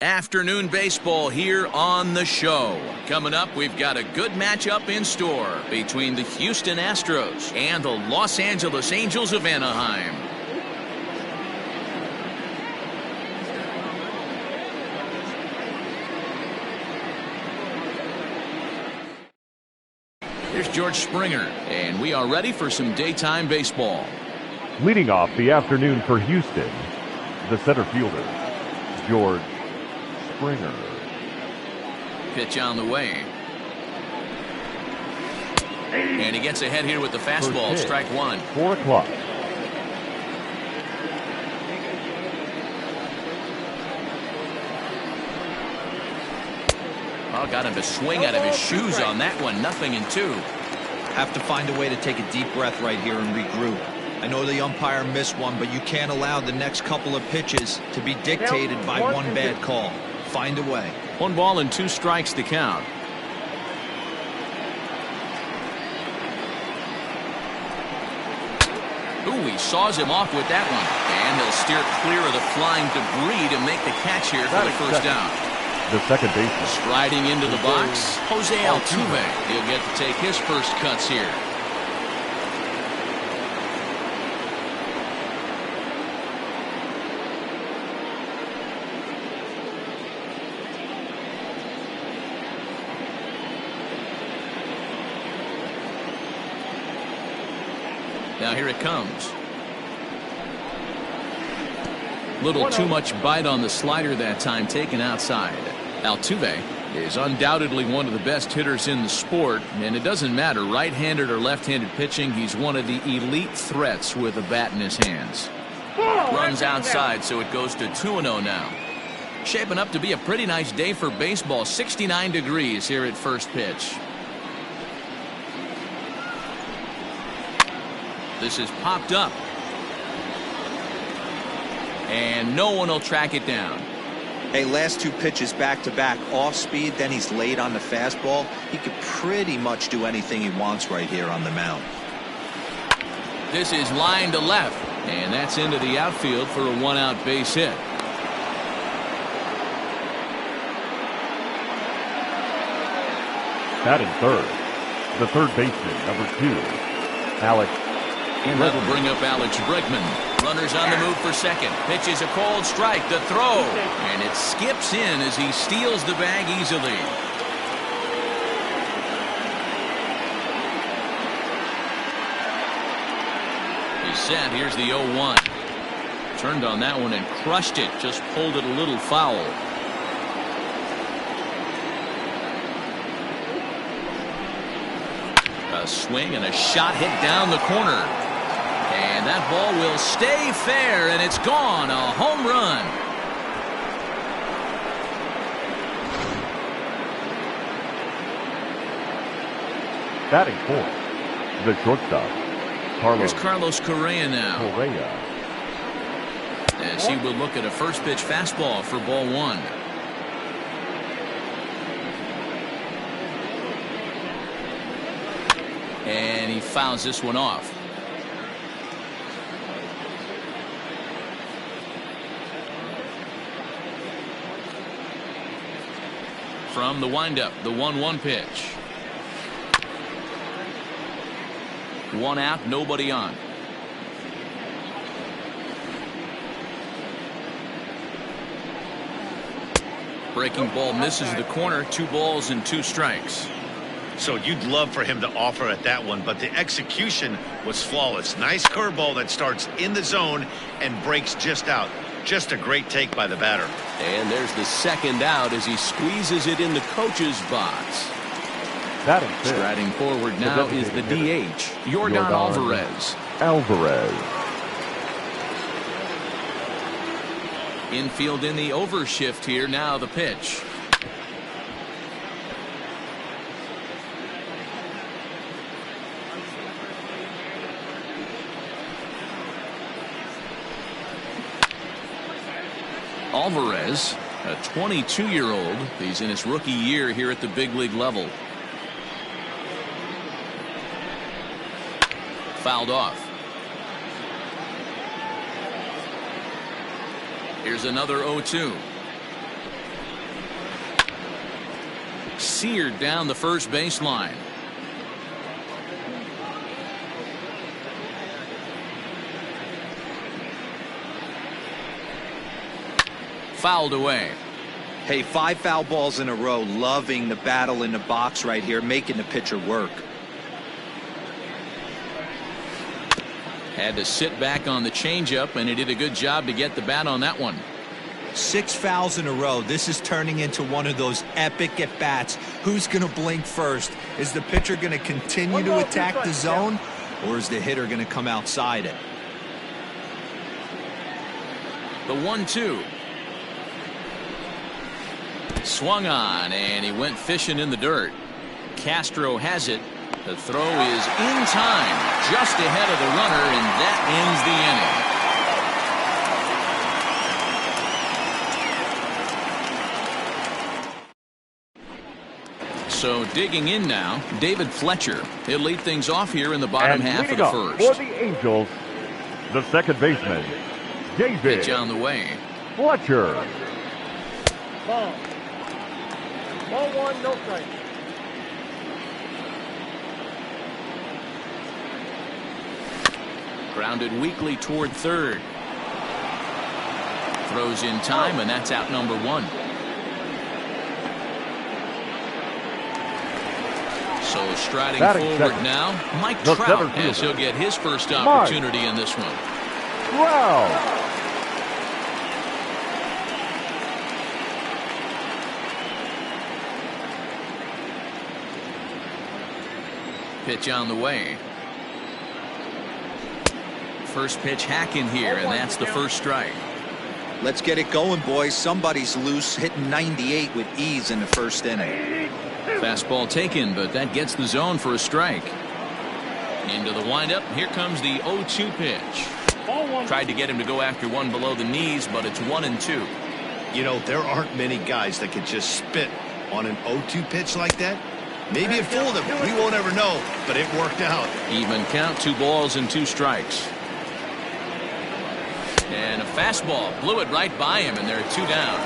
Afternoon baseball here on the show. Coming up, we've got a good matchup in store between the Houston Astros and the Los Angeles Angels of Anaheim. Here's George Springer, and we are ready for some daytime baseball. Leading off the afternoon for Houston, the center fielder, George Springer. Pitch on the way. And he gets ahead here with the fastball, strike one. 4 o'clock. Oh, got him to swing out of his shoes on that one. 0-2. Have to find a way to take a deep breath right here and regroup. I know the umpire missed one, but you can't allow the next couple of pitches to be dictated by one bad call. Find a way. 1 ball and 2 strikes to count. Ooh, he saws him off with that one. And he'll steer clear of the flying debris to make the catch here for the first down. The second baseman. Striding into the box, Jose Altuve. He'll get to take his first cuts here. Now here it comes. Little too much bite on the slider that time, taken outside. Altuve is undoubtedly one of the best hitters in the sport, and it doesn't matter right-handed or left-handed pitching. He's one of the elite threats with a bat in his hands. Runs outside, so it goes to 2-0 now. Shaping up to be a pretty nice day for baseball. 69 degrees here at first pitch. This is popped up. And no one will track it down. Hey, last 2 pitches back-to-back off speed, then he's late on the fastball. He could pretty much do anything he wants right here on the mound. This is line to left, and that's into the outfield for a 1-out base hit. Batting third, the third baseman, number 2, Alex. And that'll bring up Alex Bregman. Runners on the move for second. Pitch is a cold strike. The throw. And it skips in as he steals the bag easily. He's set. Here's the 0-1. Turned on that one and crushed it. Just pulled it a little foul. A swing and a shot hit down the corner. And that ball will stay fair, and it's gone. A home run. Batting fourth, the shortstop, Here's Carlos Correa now. As he will look at a first pitch fastball for ball 1. And he fouls this one off. From the windup, the 1-1 pitch. 1 out, nobody on. Breaking ball misses the corner. 2 balls and 2 strikes. So you'd love for him to offer at that one, but the execution was flawless. Nice curveball that starts in the zone and breaks just out. Just a great take by the batter. And there's the second out as he squeezes it in the coach's box. Striding forward now is the DH, Yordan Alvarez. Infield in the overshift here. Now the pitch. Alvarez, a 22-year-old. He's in his rookie year here at the big league level. Fouled off. Here's another 0-2. seared down the first baseline. Fouled away. Hey, 5 foul balls in a row. Loving the battle in the box right here, making the pitcher work. Had to sit back on the changeup, and he did a good job to get the bat on that one. 6 fouls in a row. This is turning into one of those epic at-bats. Who's going to blink first? Is the pitcher going to continue to attack the zone, or is the hitter going to come outside it? The 1-2. Swung on, and he went fishing in the dirt. Castro has it. The throw is in time, just ahead of the runner, and that ends the inning. So digging in now, David Fletcher. He'll lead things off here in the bottom half of the first. For the Angels, the second baseman, David Pitch on the way. Fletcher. Ball. Ball 1, no strike. Grounded weakly toward third. Throws in time, and that's out number 1. So striding forward now, Mike Trout, as he'll get his first opportunity in this one. Wow. Pitch on the way. First pitch hacking here, and that's the first strike. Let's get it going, boys. Somebody's loose, hitting 98 with ease in the first inning. Fastball taken, but that gets the zone for a strike. Into the windup. Here comes the 0-2 pitch. Tried to get him to go after one below the knees, but it's 1-2. You know, there aren't many guys that can just spit on an 0-2 pitch like that. Maybe it fooled him. We won't ever know, but it worked out. Even count, 2 balls and 2 strikes. And a fastball blew it right by him, and there are 2 down.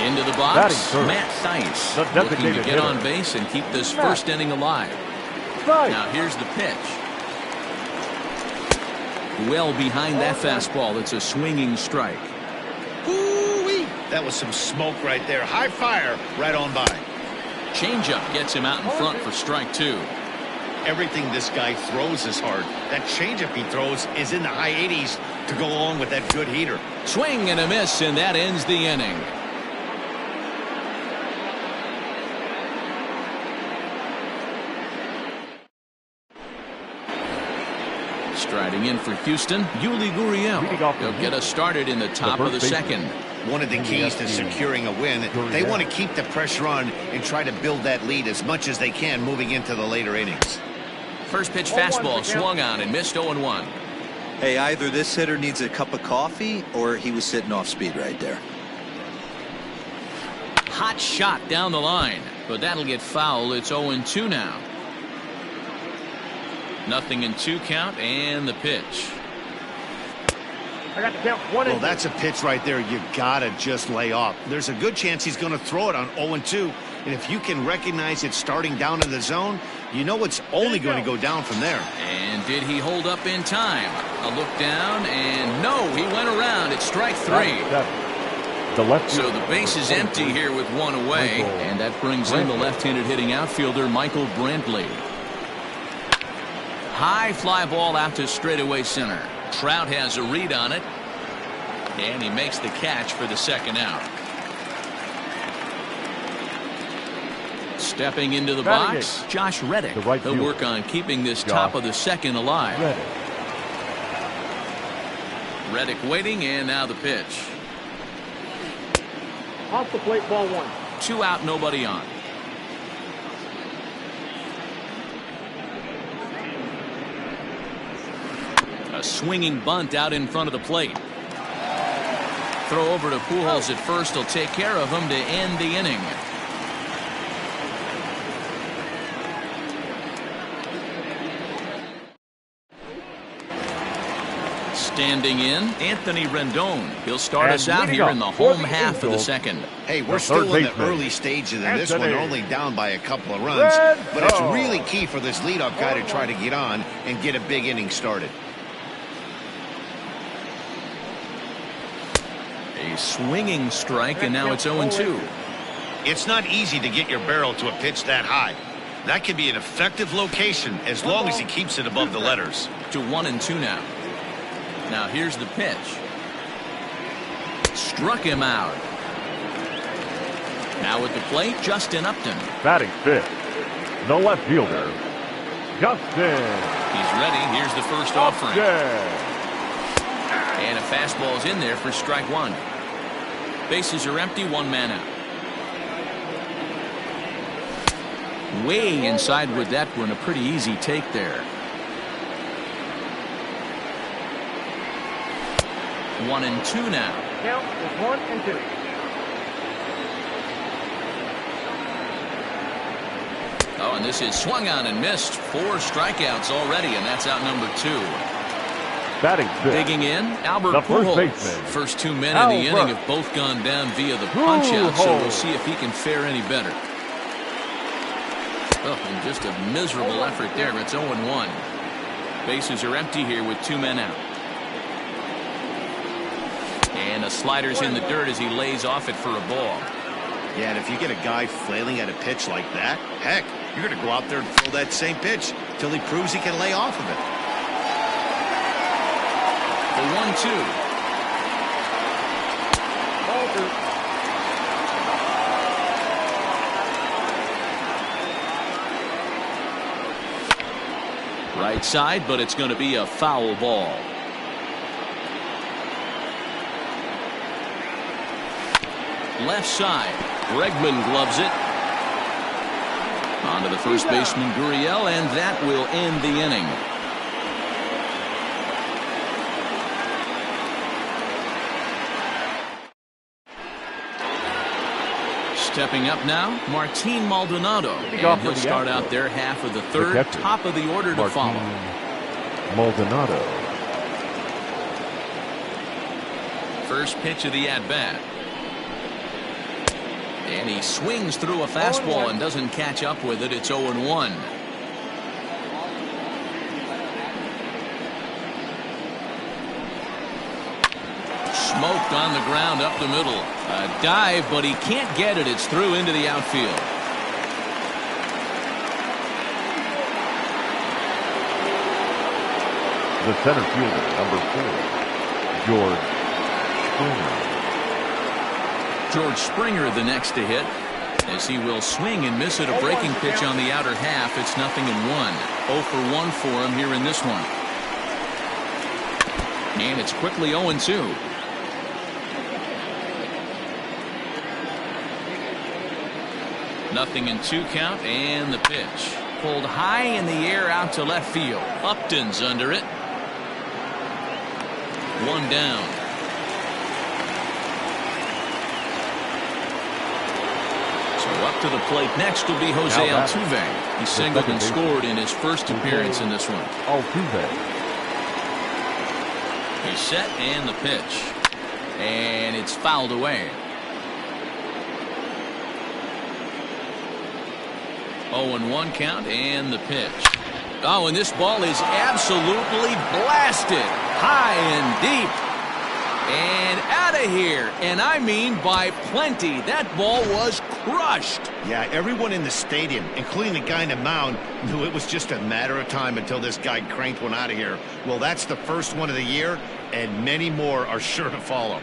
Into the box, Matt Theis looking to get on base and keep this first inning alive. Now here's the pitch. Well behind that fastball. It's a swinging strike. Ooh-wee. That was some smoke right there. High fire right on by. Changeup gets him out in front for strike 2. Everything this guy throws is hard. That changeup he throws is in the high 80s to go along with that good heater. Swing and a miss, and that ends the inning. Striding in for Houston, Yuli Gurriel. He'll get us started in the top of the second. One of the keys to securing a win, they want to keep the pressure on and try to build that lead as much as they can moving into the later innings. First pitch fastball swung on and missed 0-1. Hey, either this hitter needs a cup of coffee or he was sitting off speed right there. Hot shot down the line, but that'll get foul. It's 0-2 now. 0-2 count, and the pitch. I got the count 1-2. Well, that's a pitch right there you gotta just lay off. There's a good chance he's going to throw it on 0-2, and if you can recognize it starting down in the zone, you know it's only going to go down from there. And did he hold up in time? A look down, and no, he went around. It's strike 3. So the base is empty here with 1 away, and that brings in the left-handed hitting outfielder Michael Brantley. High fly ball out to straightaway center. Trout has a read on it, and he makes the catch for the second out. Stepping into the box, Josh Reddick. He'll work on keeping this top of the second alive. Reddick waiting, and now the pitch. Off the plate, ball 1. 2 out, nobody on. A swinging bunt out in front of the plate. Throw over to Pujols at first. He'll take care of him to end the inning. Standing in, Anthony Rendon. He'll start And us out leading here up in the for home the half of the Angels, second. Hey, we're the still third in the baseman, early stages of this one, Anthony only down by a couple of runs. But it's really key for this leadoff guy to try to get on and get a big inning started. A swinging strike, and now it's 0-2. It's not easy to get your barrel to a pitch that high. That can be an effective location as long as he keeps it above the letters. To 1-2 now. Now here's the pitch. Struck him out. Now at the plate, Justin Upton. Batting fifth, the left fielder, Justin. He's ready. Here's the first offering. Yeah. And a fastball is in there for strike one. Bases are empty, one man out. Way inside with that one, a pretty easy take there. 1-2 now. Count is 1-2. Oh, and this is swung on and missed. 4 strikeouts already, and that's out number 2. Batting fifth, Digging in, Albert the first Pujols. baseman, First 2 men in the inning have both gone down via the punch-out, so we'll see if he can fare any better. Oh, and just a miserable effort there. It's 0-1. Bases are empty here with 2 men out. And a slider's in the dirt as he lays off it for a ball. Yeah, and if you get a guy flailing at a pitch like that, heck, you're going to go out there and throw that same pitch till he proves he can lay off of it. The 1-2. Ball 2. Right side, but it's going to be a foul ball. Left side. Bregman gloves it. On to the first baseman, Gurriel, and that will end the inning. Stepping up now, Martin Maldonado. And he'll start out their half of the third, top of the order to follow. Maldonado. First pitch of the at-bat. And he swings through a fastball and doesn't catch up with it. It's 0-1. Smoked on the ground up the middle. A dive, but he can't get it. It's through into the outfield. The center fielder, number 4, George Springer. George Springer the next to hit, as he will swing and miss at a breaking pitch on the outer half. It's 0-1. 0 for 1 for him here in this one. And it's quickly 0-2. Nothing in 2 count, and the pitch pulled high in the air out to left field. Upton's under it. 1 down. So up to the plate next will be Jose Altuve. He singled and scored in his first appearance in this one. Altuve. He's set, and the pitch. And it's fouled away. 0-1 count, and the pitch. Oh, and this ball is absolutely blasted. High and deep. And out of here. And I mean by plenty. That ball was crushed. Yeah, everyone in the stadium, including the guy in the mound, knew it was just a matter of time until this guy cranked one out of here. Well, that's the first one of the year, and many more are sure to follow.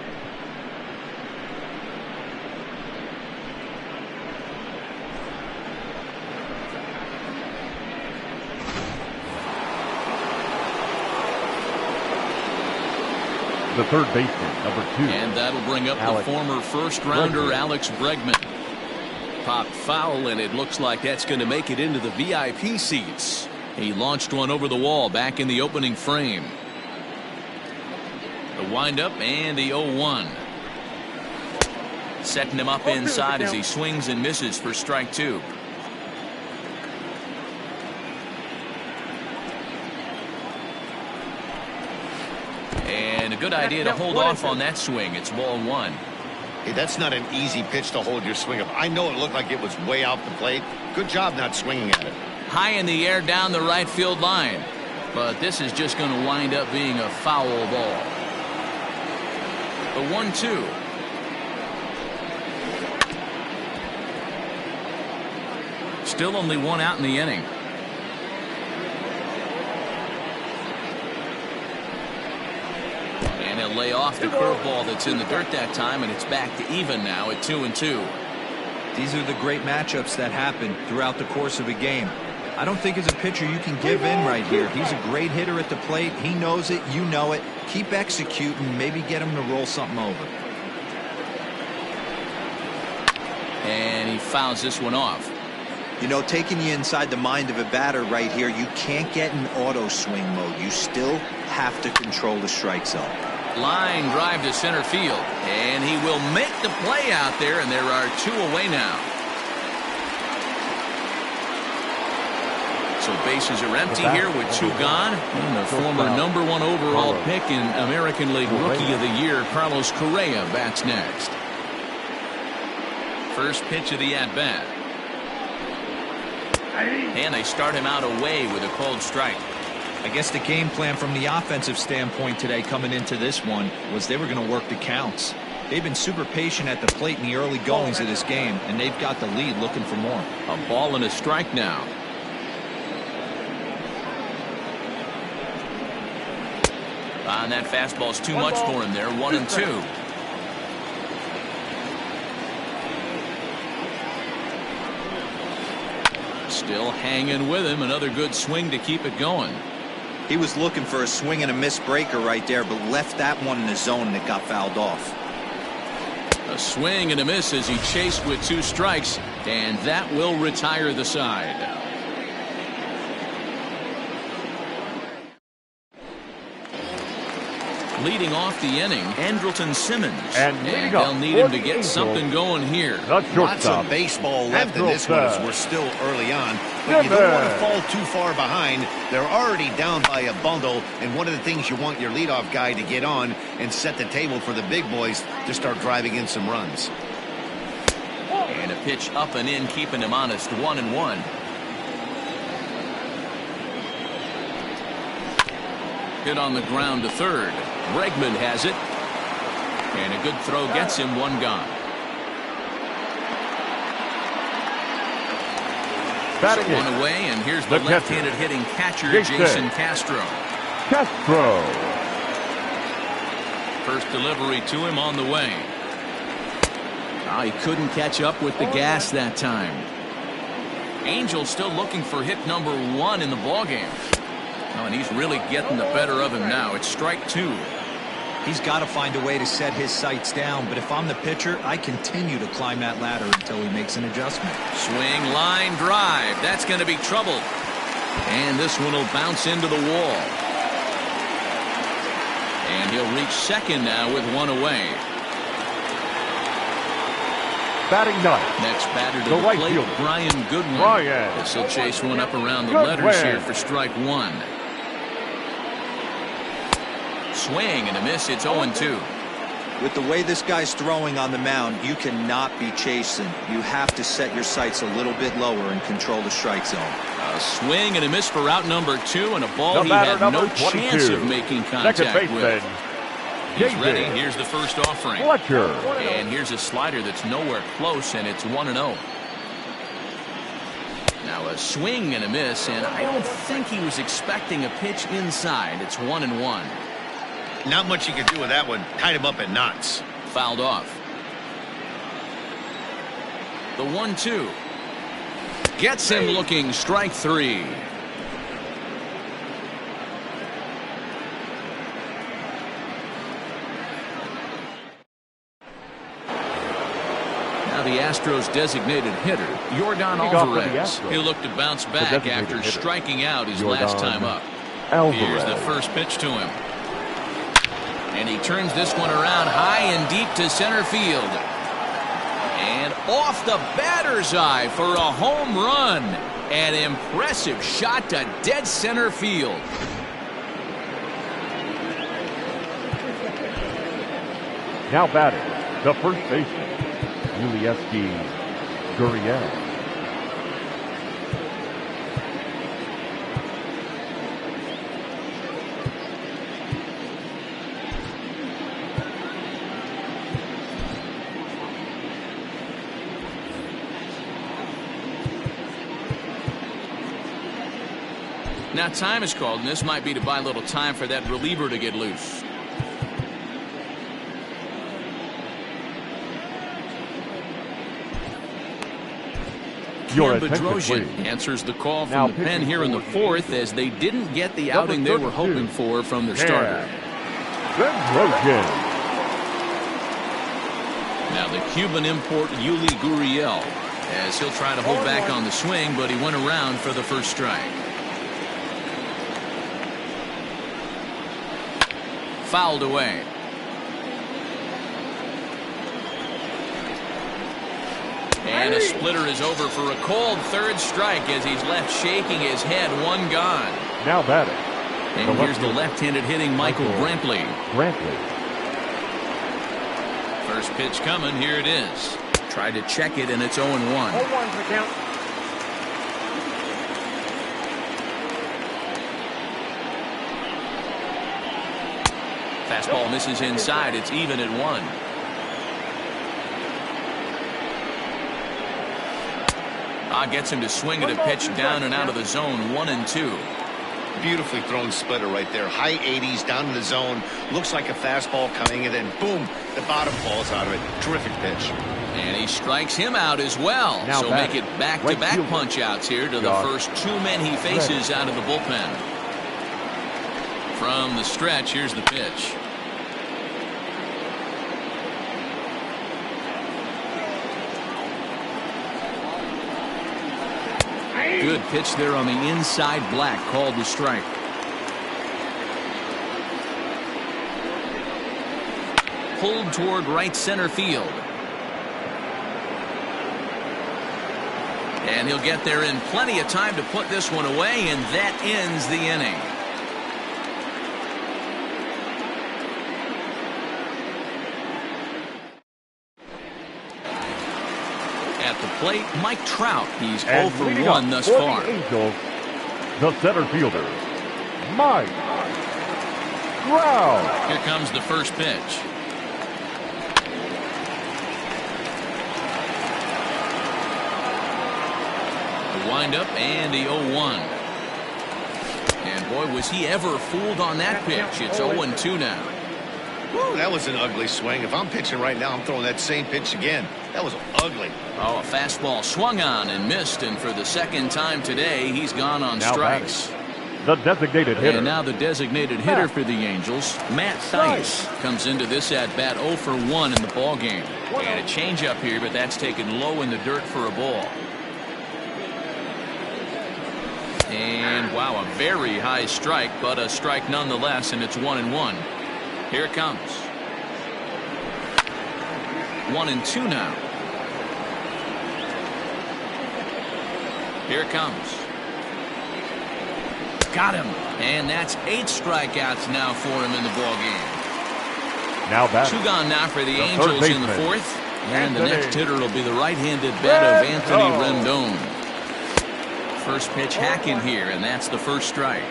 The third baseman, number 2. And that'll bring up the former first-rounder Alex Bregman. Popped foul, and it looks like that's going to make it into the VIP seats. He launched one over the wall back in the opening frame. The windup and the 0-1. Setting him up inside as he swings and misses for strike 2. a good idea to hold off on that swing. It's ball one. Hey, that's not an easy pitch to hold your swing up. I know it looked like it was way off the plate. Good job not swinging at it. High in the air down the right field line. But this is just going to wind up being a foul ball. The 1-2. Still only one out in the inning. And he'll lay off the curveball that's in the dirt that time, and it's back to even now at 2-2. These are the great matchups that happen throughout the course of a game. I don't think as a pitcher you can give in right here. He's a great hitter at the plate. He knows it. You know it. Keep executing. Maybe get him to roll something over. And he fouls this one off. You know, taking you inside the mind of a batter right here, you can't get in auto swing mode. You still have to control the strike zone. Line drive to center field. And he will make the play out there, and there are two away now. So bases are empty here with two gone. And the former #1 overall pick in American League Rookie of the Year, Carlos Correa, bats next. First pitch of the at-bat. And they start him out away with a cold strike. I guess the game plan from the offensive standpoint today coming into this one was they were going to work the counts. They've been super patient at the plate in the early goings of this game, and they've got the lead looking for more. A ball and a strike now. And that fastball's too much for him there. 1-2. Still hanging with him. Another good swing to keep it going. He was looking for a swing and a miss breaker right there, but left that one in the zone that got fouled off. A swing and a miss as he chased with two strikes, and that will retire the side. Leading off the inning, Andrelton Simmons. And they'll need him to get something going here. Lots of baseball left in this one as we're still early on. But you don't want to fall too far behind. They're already down by a bundle, and one of the things you want your leadoff guy to get on and set the table for the big boys to start driving in some runs. And a pitch up and in, keeping him honest. 1-1. Hit on the ground to third. Bregman has it. And a good throw gets him one gone. So one away, and here's the left-handed hitting catcher, Jason Castro. First delivery to him on the way. Oh, he couldn't catch up with the gas that time. Angels still looking for hit #1 in the ballgame. Oh, and he's really getting the better of him now. It's strike two. He's got to find a way to set his sights down, but if I'm the pitcher, I continue to climb that ladder until he makes an adjustment. Swing, line, drive. That's going to be trouble. And this one will bounce into the wall. And he'll reach second now with one away. Batting ninth. Next batter to the the right plate, fielder, Brian Goodwin. This will chase one up around the letters here for strike one. Swing and a miss. It's 0-2. With the way this guy's throwing on the mound, you cannot be chasing. You have to set your sights a little bit lower and control the strike zone. A swing and a miss for out #2, and a ball he had no chance of making contact with. He's ready. Here's the first offering. And here's a slider that's nowhere close, and it's 1-0. Now a swing and a miss, and I don't think he was expecting a pitch inside. It's 1-1. Not much you can do with that one. Tied him up in knots. Fouled off. The 1-2. Gets him looking. Strike three. The Astros designated hitter, Yordan Alvarez. He'll look to bounce back after striking out his last time up. Here's the first pitch to him. And he turns this one around high and deep to center field. And off the batter's eye for a home run. An impressive shot to dead center field. Now batting, the first baseman, Gurriel. Now time is called, and this might be to buy a little time for that reliever to get loose. Bedrosian answers the call from the pen here in the fourth, as they didn't get the outing they were hoping for from their starter. Bedrosian. Now the Cuban import Yuli Gurriel, as he'll try to hold back on the swing, but he went around for the first strike. Fouled away. And a splitter is over for a cold third strike as he's left shaking his head. One gone. Now batting. And here's the left-handed hitting Michael Brantley. First pitch coming. Here it is. Tried to check it, and it's 0-1. 0-1 for count. Fastball misses inside. It's even at 1. Gets him to swing at a pitch down and out of the zone. 1-2. Beautifully thrown splitter right there. High 80s down in the zone. Looks like a fastball coming, and then boom, the bottom falls out of it. Terrific pitch. And he strikes him out as well. Now so make it back-to-back punch-outs here to the first 2 men he faces out of the bullpen. From the stretch, here's the pitch. Good pitch there on the inside. Black called the strike. Pulled toward right center field. And he'll get there in plenty of time to put this one away, and that ends the inning. At the plate, Mike Trout. He's 0 for 1 thus far. The Angels, the center fielder, Mike Trout. Here comes the first pitch. The windup and the 0-1. And boy, was he ever fooled on that pitch. It's 0-2 now. Woo, that was an ugly swing. If I'm pitching right now, I'm throwing that same pitch again. That was ugly. Oh, a fastball swung on and missed, and for the second time today, he's gone on strikes. The designated hitter. And now the designated hitter for the Angels, Matt Thaiss, comes into this at-bat 0 for 1 in the ball game. And a changeup here, but that's taken low in the dirt for a ball. And wow, a very high strike, but a strike nonetheless, and it's 1-1. Here it comes. 1-2 now. Here it comes. Got him. And that's 8 strikeouts now for him in the ball game. Now back. 2 gone now for the Angels in the fourth. And the next hitter will be the right-handed bat of Anthony Rendon. First pitch hacking here, and that's the first strike.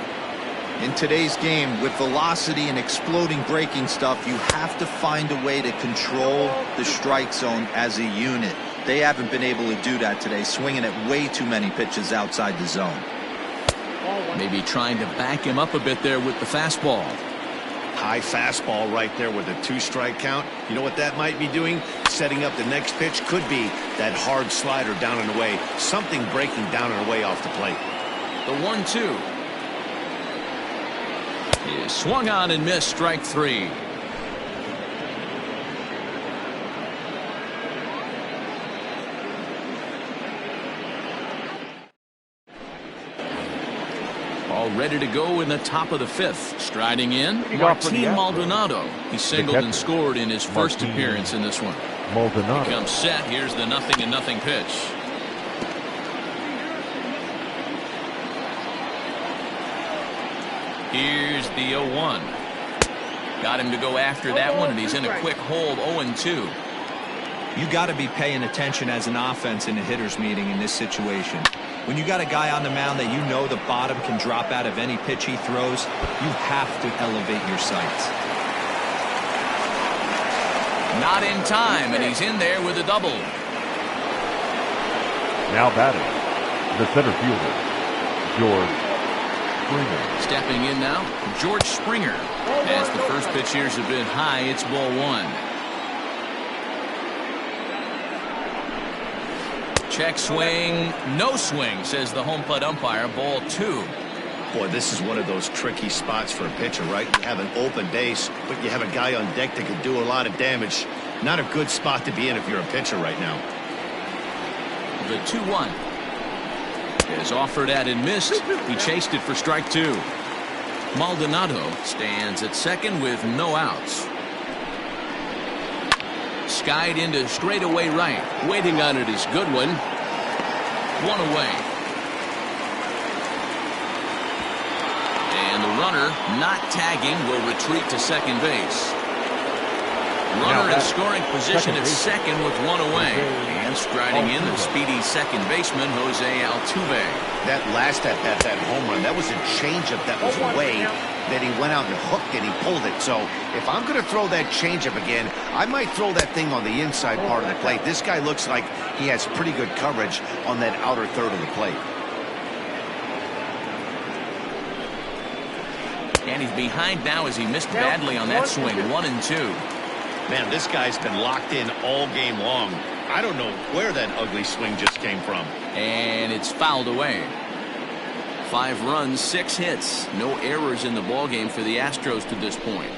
In today's game, with velocity and exploding breaking stuff, you have to find a way to control the strike zone as a unit. They haven't been able to do that today, swinging at way too many pitches outside the zone. Maybe trying to back him up a bit there with the fastball. High fastball right there with a 2-strike count. You know what that might be doing? Setting up the next pitch. Could be that hard slider down and away. Something breaking down and away off the plate. The 1-2. Is swung on and missed. Strike 3. All ready to go in the top of the 5th. Striding in, Martin Maldonado. He singled and scored in his first appearance in this one. Maldonado comes set. Here's the 0-0 pitch. Here's the 0-1. Got him to go after that one, and he's in a quick hold, 0-2. You got to be paying attention as an offense in a hitter's meeting in this situation. When you got a guy on the mound that you know the bottom can drop out of any pitch he throws, you have to elevate your sights. Not in time, and he's in there with a double. Now batting, the center fielder, George Springer. Stepping in now, George Springer. As the first pitch here's a bit high, it's ball one. Check swing, no swing, says the home plate umpire. Ball two. Boy, this is one of those tricky spots for a pitcher, right? You have an open base, but you have a guy on deck that could do a lot of damage. Not a good spot to be in if you're a pitcher right now. The 2-1 is offered at and missed. He chased it for strike two. Maldonado stands at second with no outs. Skied into straightaway right. Waiting on it is Goodwin. One away. And the runner, not tagging, will retreat to second base. Runner in scoring position at second with one away. And striding in, the speedy second baseman, Jose Altuve. That last at-bat, that home run, that was a changeup that was away, that he went out and hooked and he pulled it. So if I'm going to throw that changeup again, I might throw that thing on the inside part of the plate. This guy looks like he has pretty good coverage on that outer third of the plate. And he's behind now as he missed badly on that swing. 1-2. Man, this guy's been locked in all game long. I don't know where that ugly swing just came from. And it's fouled away. 5 runs, 6 hits. No errors in the ballgame for the Astros to this point.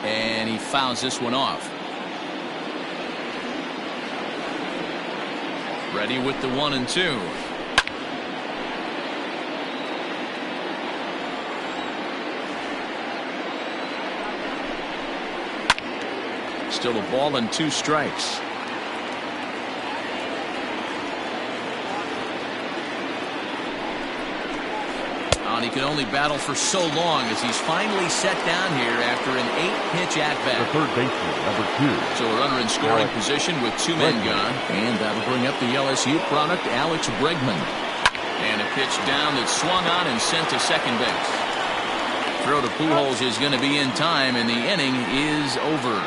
And he fouls this one off. Ready with the 1-2. Still a ball and 2 strikes. And he can only battle for so long as he's finally set down here after an 8-pitch at-bat. The third baseman, number 2. So a runner in scoring position with 2 men gone. And that'll bring up the LSU product, Alex Bregman. And a pitch down that's swung on and sent to second base. Throw to Pujols is going to be in time, and the inning is over.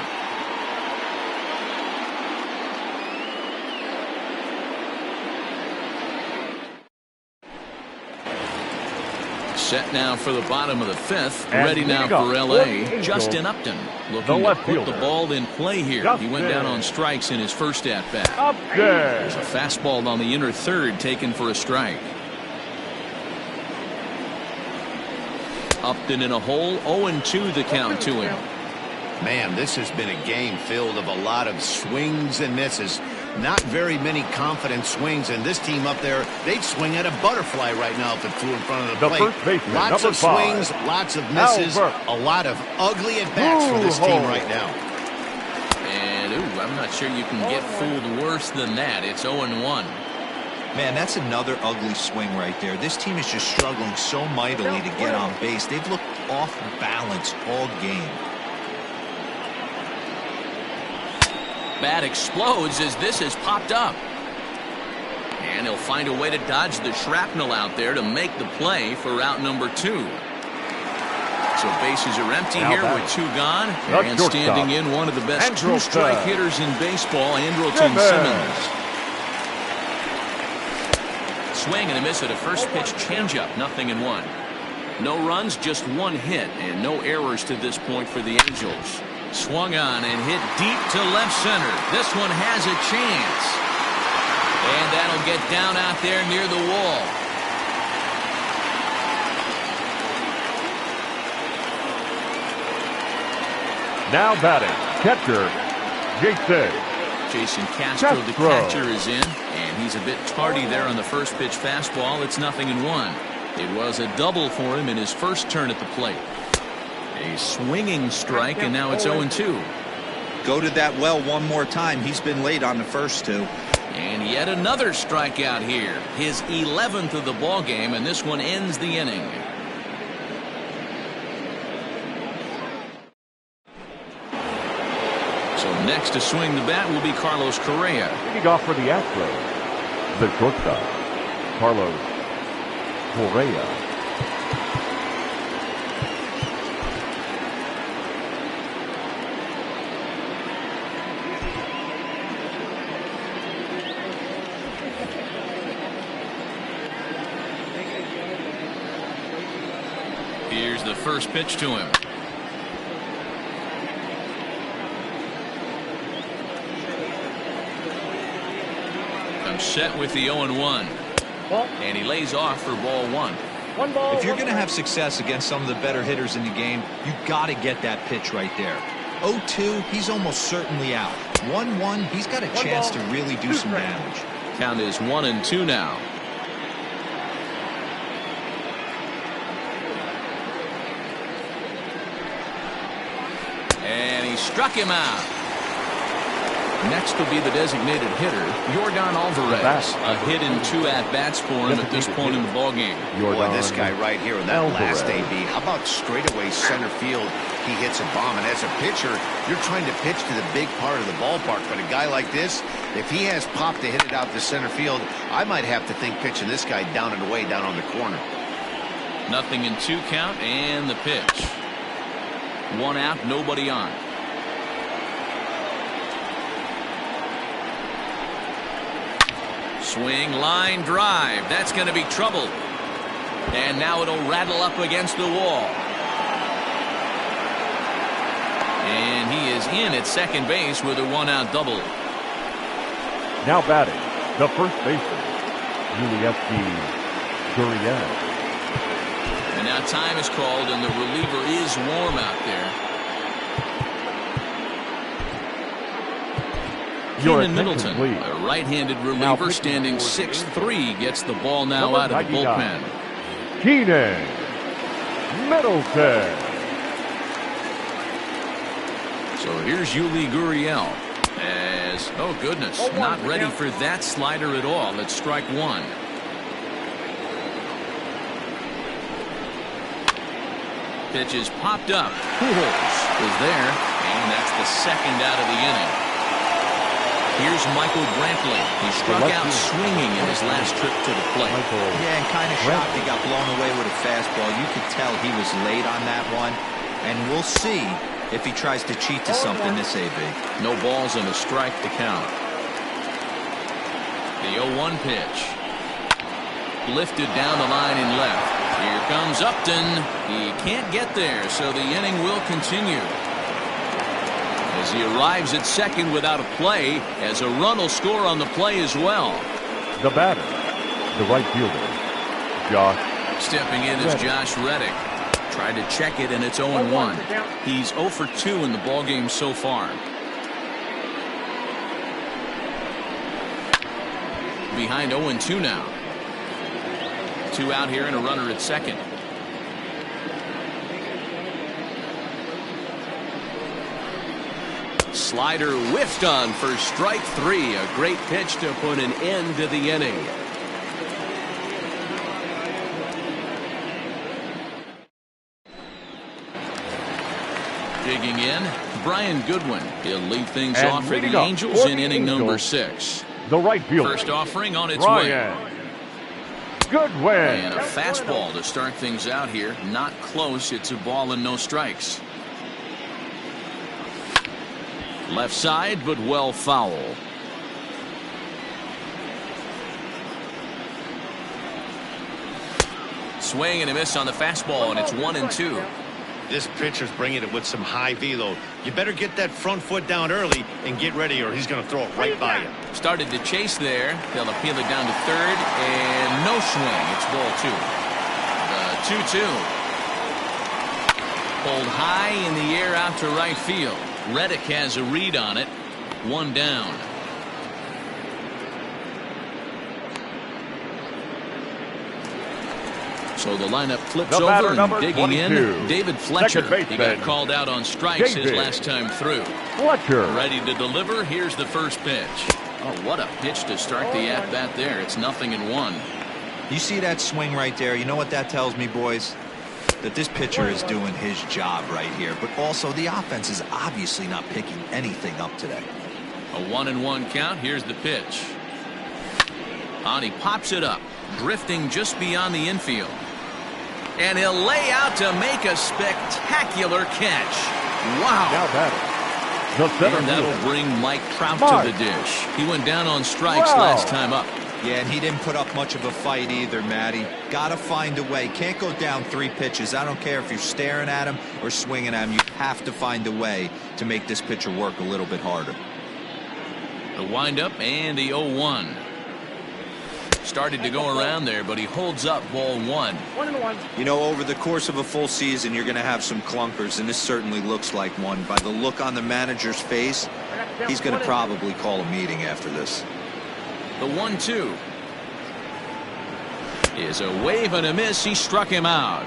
Set now for the bottom of the 5th. And ready now for L.A. Justin Upton looking to put the ball in play here. He went down on strikes in his first at-bat. There's a fastball on the inner third taken for a strike. Upton in a hole. 0-2 the count to him. Man, this has been a game filled of a lot of swings and misses. Not very many confident swings, and this team up there, they'd swing at a butterfly right now if it flew in front of the plate. First baseman, lots of swings, lots of misses, a lot of ugly at-bats for this team right now. And, I'm not sure you can get fooled worse than that. It's 0-1. Man, that's another ugly swing right there. This team is just struggling so mightily to get on base. They've looked off balance all game. Bat explodes as this has popped up. And he'll find a way to dodge the shrapnel out there to make the play for route number 2. So bases are empty here with 2 gone. And standing in one of the best 2-strike hitters in baseball, Andrelton Simmons. Swing and a miss at a first pitch changeup. 0-1. No runs, just 1 hit, and no errors to this point for the Angels. Swung on and hit deep to left center. This one has a chance. And that'll get down out there near the wall. Now batting, catcher, Jason Castro, the catcher, is in. And he's a bit tardy there on the first pitch fastball. It's 0-1. It was a double for him in his first turn at the plate. A swinging strike, and now it's 0-2. Go to that well one more time. He's been late on the first 2. And yet another strikeout here. His 11th of the ball game, and this one ends the inning. So next to swing the bat will be Carlos Correa. Leading off for the Astros, the shortstop, Carlos Correa. Here's the first pitch to him. Comes set with the 0-1. And he lays off for ball 1. If you're going to have success against some of the better hitters in the game, you got to get that pitch right there. 0-2, he's almost certainly out. 1-1, he's got a chance to really do some damage. Count is 1-2 now. And he struck him out. Next will be the designated hitter, Yordan Alvarez. A hit in 2 at-bats for him at this point in the ballgame. Boy, this guy right here in that last AB, how about straightaway center field? He hits a bomb, and as a pitcher, you're trying to pitch to the big part of the ballpark. But a guy like this, if he has pop to hit it out to center field, I might have to think pitching this guy down and away down on the corner. 0-2 count, and the pitch. 1 out, nobody on. Swing, line drive. That's going to be trouble. And now it'll rattle up against the wall. And he is in at second base with a 1-out double. Now batting, the first baseman, Gurriel. And now time is called, and the reliever is warm out there. Keenan Middleton, a right-handed reliever, standing 6'3", gets the ball now out of the bullpen. Keenan Middleton. So here's Yuli Gurriel. As, oh goodness, not ready for that slider at all. It's strike 1. Pitch is popped up. Pujols is there, and that's the second out of the inning. Here's Michael Brantley. He struck out swinging in his last trip to the plate. Yeah, and kind of shocked he got blown away with a fastball. You could tell he was late on that one. And we'll see if he tries to cheat to something this AB. No balls and a strike to count. The 0-1 pitch. Lifted down the line in left. Here comes Upton. He can't get there, so the inning will continue. As he arrives at second without a play, as a run will score on the play as well. The batter, the right fielder, Josh. Stepping in is Josh Reddick. Tried to check it, and it's 0-1. He's 0 for 2 in the ballgame so far. Behind 0-2 now. 2 out here and a runner at second. Slider whiffed on for strike 3. A great pitch to put an end to the inning. Digging in, Brian Goodwin. He'll lead things off for the Angels in inning number 6. The right fielder. First offering on its Brian way. Goodwin. And a fastball to start things out here. Not close. It's a ball and no strikes. Left side, but well foul. Swing and a miss on the fastball, and it's 1-2. This pitcher's bringing it with some high velo. You better get that front foot down early and get ready, or he's going to throw it right by you. Started to chase there. They'll appeal it down to third, and no swing. It's ball 2. The 2-2. Pulled high in the air out to right field. Reddick has a read on it. 1 down. So the lineup flips over, and digging in, David Fletcher. He got called out on strikes his last time through. Fletcher. Ready to deliver. Here's the first pitch. Oh, what a pitch to start the at-bat there. It's 0-1. You see that swing right there? You know what that tells me, boys? that this pitcher is doing his job right here, but also the offense is obviously not picking anything up today. A 1-1 count. Here's the pitch. And he pops it up, drifting just beyond the infield. And he'll lay out to make a spectacular catch. Wow. Now batting, the center And that'll fielder, bring Mike Trout Mark. to the dish. He went down on strikes Wow. last time up. Yeah, and he didn't put up much of a fight either, Matty. Gotta find a way. Can't go down 3 pitches. I don't care if you're staring at him or swinging at him. You have to find a way to make this pitcher work a little bit harder. The windup and the 0-1. Started to go around there, but he holds up ball 1. 1-1. You know, over the course of a full season, you're going to have some clunkers, and this certainly looks like one. By the look on the manager's face, he's going to probably call a meeting after this. The 1-2 is a wave and a miss. He struck him out.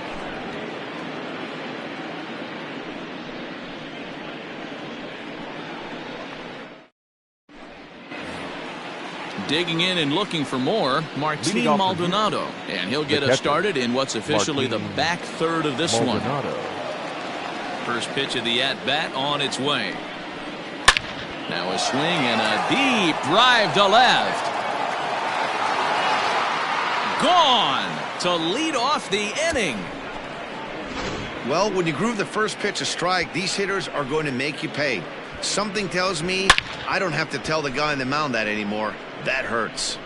Digging in and looking for more, Martin Leading off the Maldonado, and he'll get the us catcher, started in what's officially the Martin back third of this one. Maldonado. First pitch of the at-bat on its way. Now a swing and a deep drive to left. Gone to lead off the inning. Well, when you groove the first pitch a strike, these hitters are going to make you pay. Something tells me I don't have to tell the guy on the mound that anymore. That hurts.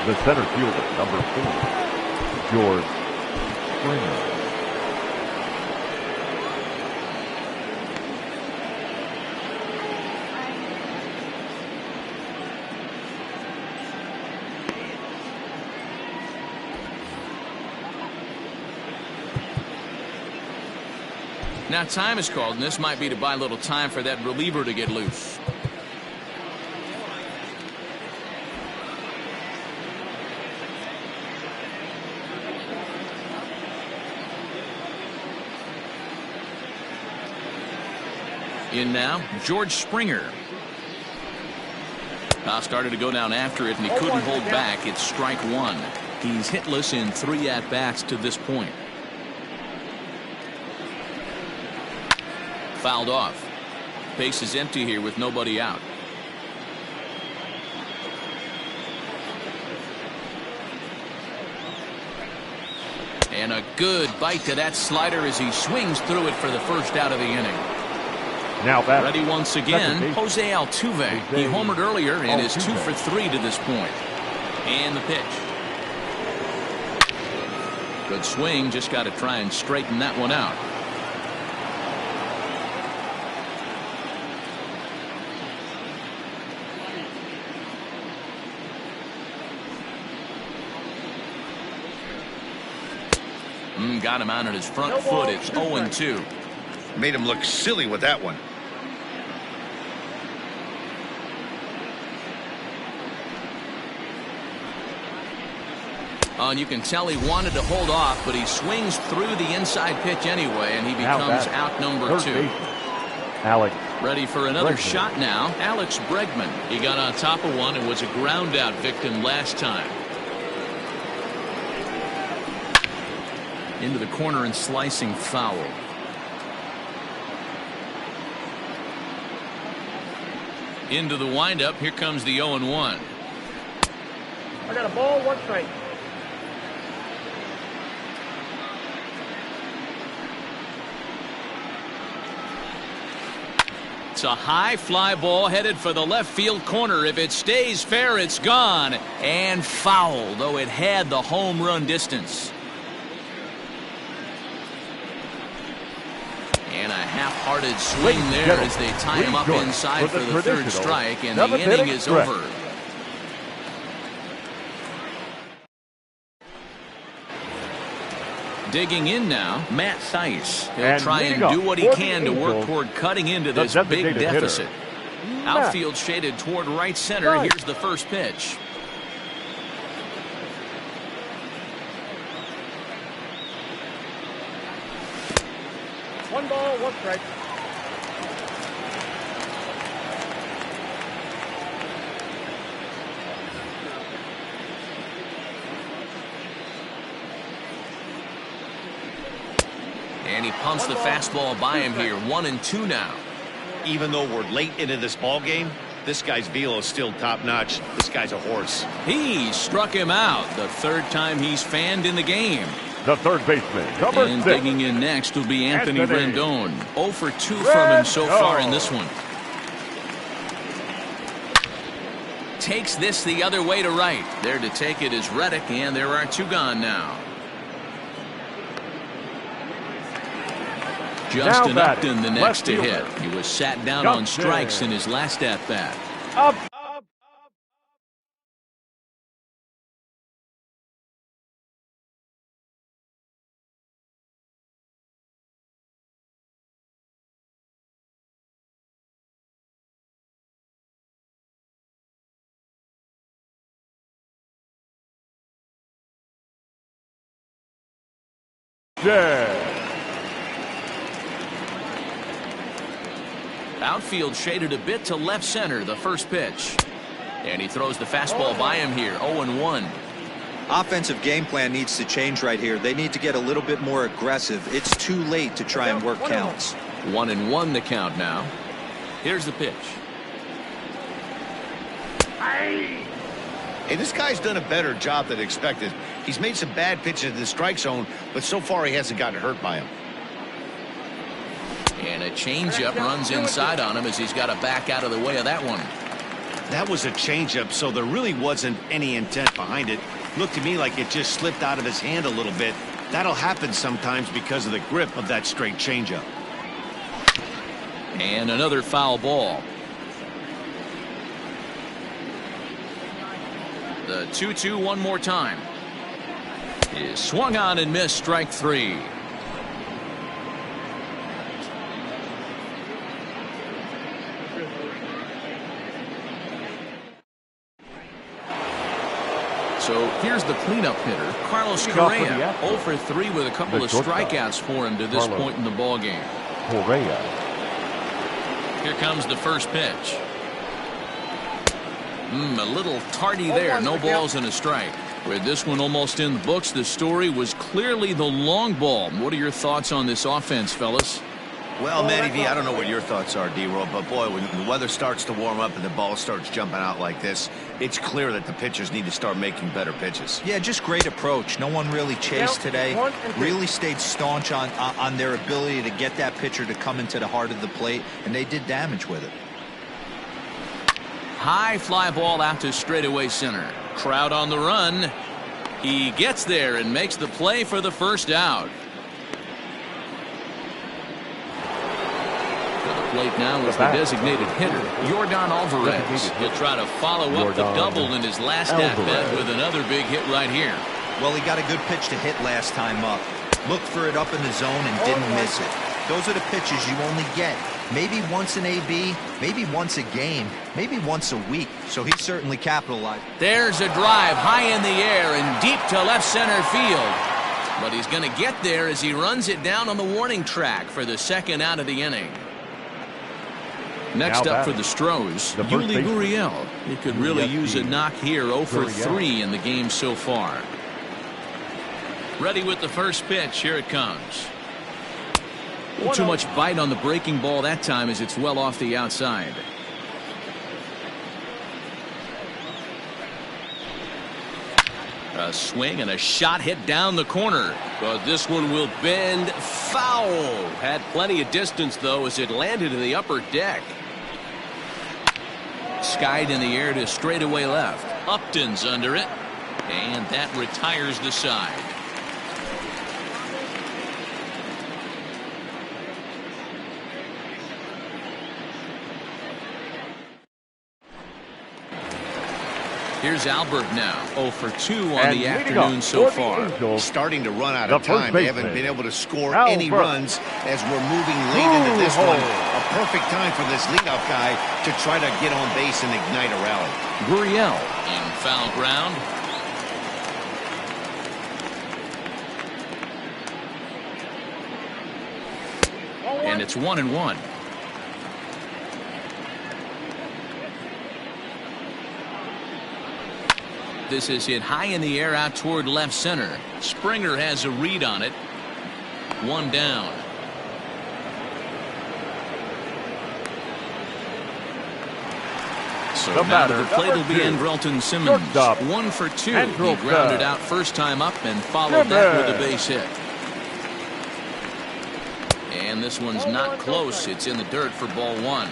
The center fielder, number 4, George Springer. Now time is called, and this might be to buy a little time for that reliever to get loose. In now, George Springer. Started to go down after it, and he couldn't hold back. It's strike 1. He's hitless in 3 at-bats to this point. Fouled off. Base is empty here with nobody out. And a good bite to that slider as he swings through it for the first out of the inning. Now batting, Ready once again, base. Jose Altuve. He homered earlier and is 2 for 3 to this point. And the pitch. Good swing, just got to try and straighten that one out. Got him out on his front foot. It's 0-2. Made him look silly with that one. And you can tell he wanted to hold off, but he swings through the inside pitch anyway, and he becomes out number 2. Alex. Ready for another Bregman. shot now. Alex Bregman. He got on top of one and was a ground out victim last time. Into the corner and slicing foul. Into the windup. Here comes the 0-1. I got a ball, 1 strike. It's a high fly ball headed for the left field corner. If it stays fair, it's gone. And foul, though it had the home run distance. And a half-hearted swing there as they tie him up inside for the 3rd strike, and the inning is over. Digging in now, Matt Thaiss. He'll try and do what he can to work toward cutting into this big deficit. Outfield shaded toward right center. Here's the first pitch. One ball, 1 strike. And he pumps the fastball by him here. 1-2 now. Even though we're late into this ball game, this guy's velo is still top-notch. This guy's a horse. He struck him out. The third time he's fanned in the game. The third baseman, number 6. And digging in next will be Anthony Rendon. 0 for 2 from him so far in this one. Takes this the other way to right. There to take it is Reddick, and there are 2 gone now. Justin Upton the next to hit. He was sat down on strikes in his last at-bat. Up. Outfield shaded a bit to left center, the first pitch. And he throws the fastball by him here, 0-1. Offensive game plan needs to change right here. They need to get a little bit more aggressive. It's too late to try and work counts. 1-1 the count now. Here's the pitch. Hey, this guy's done a better job than expected. He's made some bad pitches in the strike zone, but so far he hasn't gotten hurt by him. And a changeup runs inside on him as he's got to back out of the way of that one. That was a changeup, so there really wasn't any intent behind it. Looked to me like it just slipped out of his hand a little bit. That'll happen sometimes because of the grip of that straight changeup. And another foul ball. The 2-2 one more time. Is swung on and missed, strike 3. So here's the cleanup hitter, Carlos Correa, 0 for 3 with a couple of strikeouts for him to this point in the ball game. Correa. Here comes the first pitch. A little tardy there. No balls and a strike. With this one almost in the books, the story was clearly the long ball. What are your thoughts on this offense, fellas? Well, Matty V, I don't know what your thoughts are, D-Roll, but boy, when the weather starts to warm up and the ball starts jumping out like this, it's clear that the pitchers need to start making better pitches. Yeah, just great approach. No one really chased today. Really stayed staunch on their ability to get that pitcher to come into the heart of the plate, and they did damage with it. High fly ball out to straightaway center. Crowd on the run. He gets there and makes the play for the first out. Plate now is the designated hitter, Yordan Alvarez. He'll try to follow up the double in his last at-bat with another big hit right here. Well, he got a good pitch to hit last time up. Looked for it up in the zone and didn't miss it. Those are the pitches you only get. Maybe once an AB, maybe once a game, maybe once a week. So he certainly capitalized. There's a drive high in the air and deep to left center field. But he's going to get there as he runs it down on the warning track for the second out of the inning. Next up for the Astros, Yuli Gurriel. He could really use a knock here. 0 for 3 in the game so far. Ready with the first pitch. Here it comes. Too much bite on the breaking ball that time as it's well off the outside. A swing and a shot hit down the corner. But this one will bend foul. Had plenty of distance, though, as it landed in the upper deck. Skied in the air to straightaway left. Upton's under it. And that retires the side. Here's Albert now, 0 for 2 on the afternoon so far. Starting to run out of time. They haven't been able to score any runs as we're moving late into this one. A perfect time for this leadoff guy to try to get on base and ignite a rally. Gurriel in foul ground. And it's 1-1. This is hit high in the air out toward left center. Springer has a read on it. One down. So The now to batter, the plate will be number 2. Andrelton Simmons. Shortstop, 1 for 2. He Angelos. grounded out first time up and followed that with a base hit. And this one's not close. It's in the dirt for ball 1.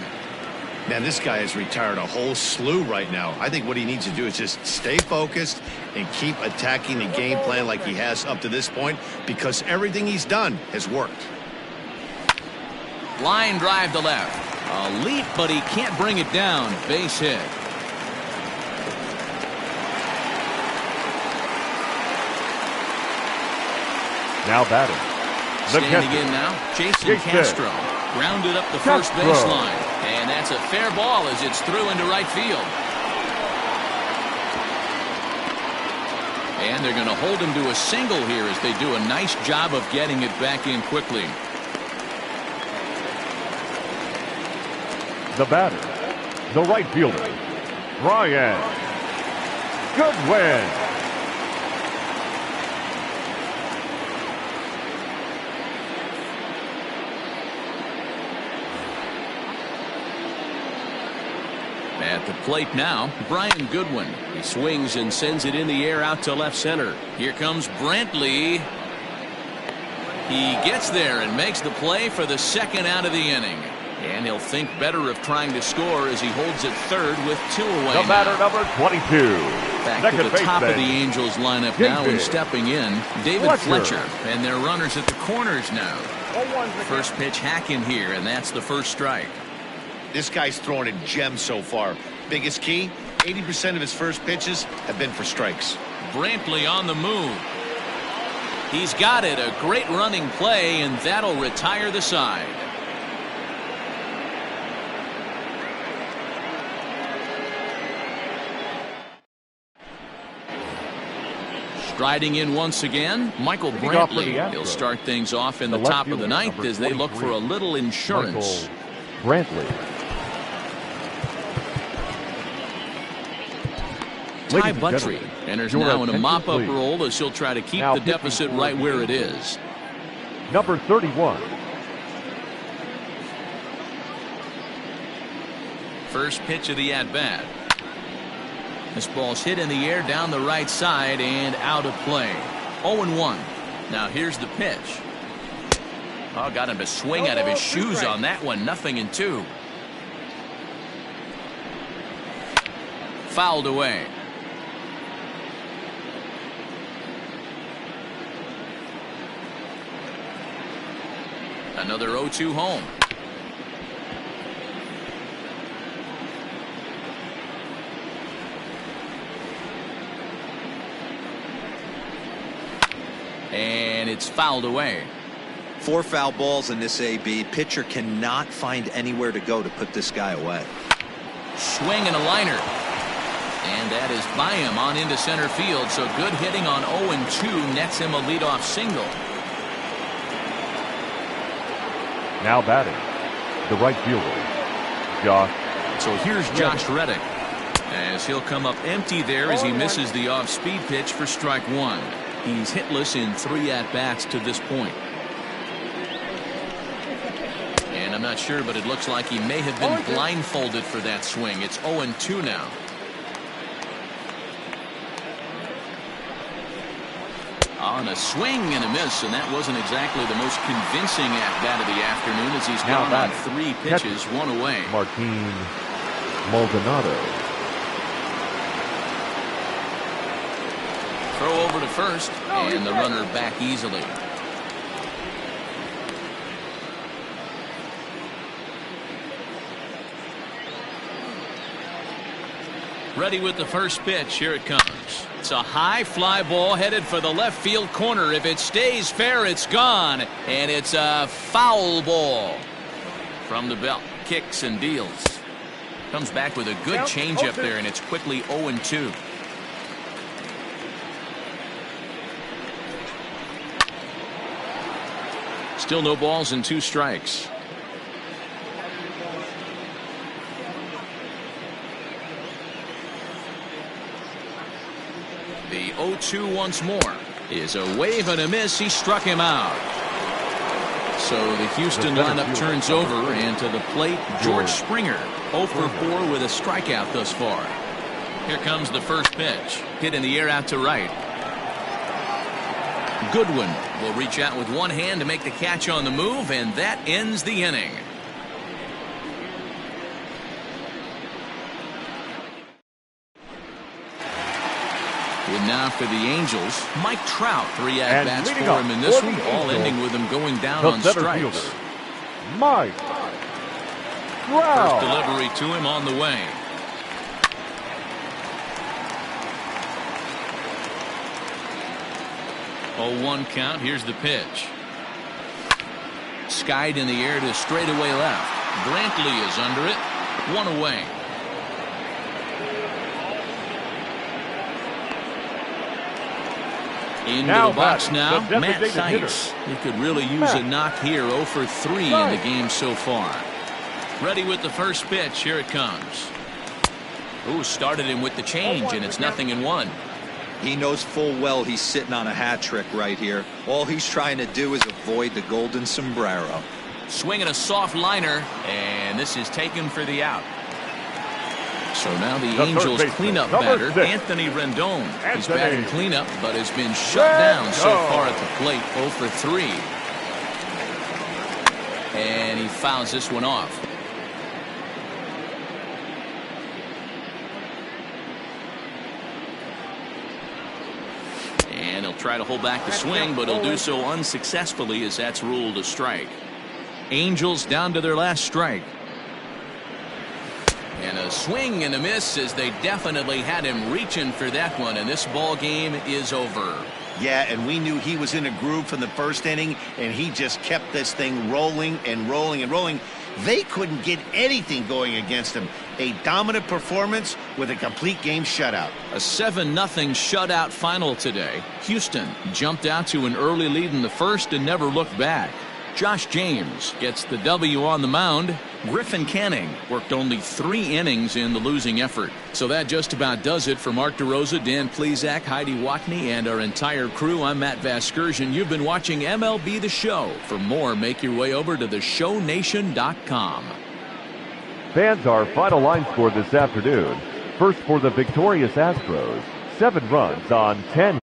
Man, this guy has retired a whole slew right now. I think what he needs to do is just stay focused and keep attacking the game plan like he has up to this point, because everything he's done has worked. Line drive to left. A leap, but he can't bring it down. Base hit. Now batting. The Standing catcher, in now, Jason Castro. Grounded up the first baseline. And that's a fair ball as it's through into right field. And they're going to hold him to a single here as they do a nice job of getting it back in quickly. The batter, the right fielder, Brian Goodwin. At the plate now, Brian Goodwin. He swings and sends it in the air out to left center. Here comes Brantley. He gets there and makes the play for the second out of the inning. And he'll think better of trying to score as he holds it third with 2 away. The batter, number 22. Back to the top of the Angels lineup now, and stepping in, David Fletcher. And their runners at the corners now. First pitch hacking here, and that's the first strike. This guy's throwing a gem so far. Biggest key, 80% of his first pitches have been for strikes. Brantley on the move. He's got it. A great running play, and that'll retire the side. Striding in once again, Michael Brantley. He'll start things off in the top of the ninth as they look for a little insurance. Brantley. Ty Buttrey enters now in a mop-up role as he'll try to keep the deficit right where it is. Number 31. First pitch of the at-bat. This ball's hit in the air down the right side and out of play. 0-1. Now here's the pitch. Oh, got him to swing out of his shoes on that one. 0-2. Fouled away. Another 0-2 home. And it's fouled away. 4 foul balls in this AB. Pitcher cannot find anywhere to go to put this guy away. Swing and a liner. And that is by him on into center field. So good hitting on 0-2 nets him a leadoff single. Now batting, the right fielder, Josh. So here's Josh Reddick as he'll come up empty there as he misses the off-speed pitch for strike 1. He's hitless in 3 at-bats to this point. And I'm not sure, but it looks like he may have been blindfolded for that swing. It's 0-2 now. On a swing and a miss, and that wasn't exactly the most convincing at-bat of the afternoon as he's gone on 3 pitches, 1 away. Martin Maldonado. Throw over to first, and the runner back easily. Ready with the first pitch. Here it comes. It's a high fly ball headed for the left field corner. If it stays fair, it's gone. And it's a foul ball. From the belt. Kicks and deals. Comes back with a good changeup there, and it's quickly 0-2. Still no balls and 2 strikes. The 0-2 once more is a wave and a miss. He struck him out. So the Houston lineup turns over, and to the plate, George Springer, 0 for 4 with a strikeout thus far. Here comes the first pitch. Hit in the air out to right. Goodwin will reach out with one hand to make the catch on the move, and that ends the inning. And now for the Angels, Mike Trout, 3 at-bats for him in this one, all ending with him going down on strikes. Fielder, Mike Trout. First delivery to him on the way. Oh, 1 count. Here's the pitch. Skied in the air to straightaway left. Brantley is under it. 1 away. Into the box now, Matt Theis. He could really use a knock here. 0 for 3 in the game so far. Ready with the first pitch. Here it comes. Ooh, started him with the change, and it's 0-1. He knows full well he's sitting on a hat trick right here. All he's trying to do is avoid the golden sombrero. Swinging a soft liner, and this is taken for the out. So now the Angels cleanup batter, Anthony Rendon. He's batting cleanup, but has been shut down so far at the plate. 0 for 3. And he fouls this one off. And he'll try to hold back the swing, but he'll do so unsuccessfully as that's ruled a strike. Angels down to their last strike. And a swing and a miss, as they definitely had him reaching for that one, and this ball game is over. Yeah, and we knew he was in a groove from the first inning, and he just kept this thing rolling and rolling and rolling. They couldn't get anything going against him. A dominant performance with a complete game shutout. A 7-0 shutout final today. Houston jumped out to an early lead in the first and never looked back. Josh James gets the W on the mound. Griffin Canning worked only 3 innings in the losing effort. So that just about does it for Mark DeRosa, Dan Plesac, Heidi Watney, and our entire crew. I'm Matt Vasgersian. You've been watching MLB The Show. For more, make your way over to theshownation.com. Fans, our final line score this afternoon. First for the victorious Astros, 7 runs on 10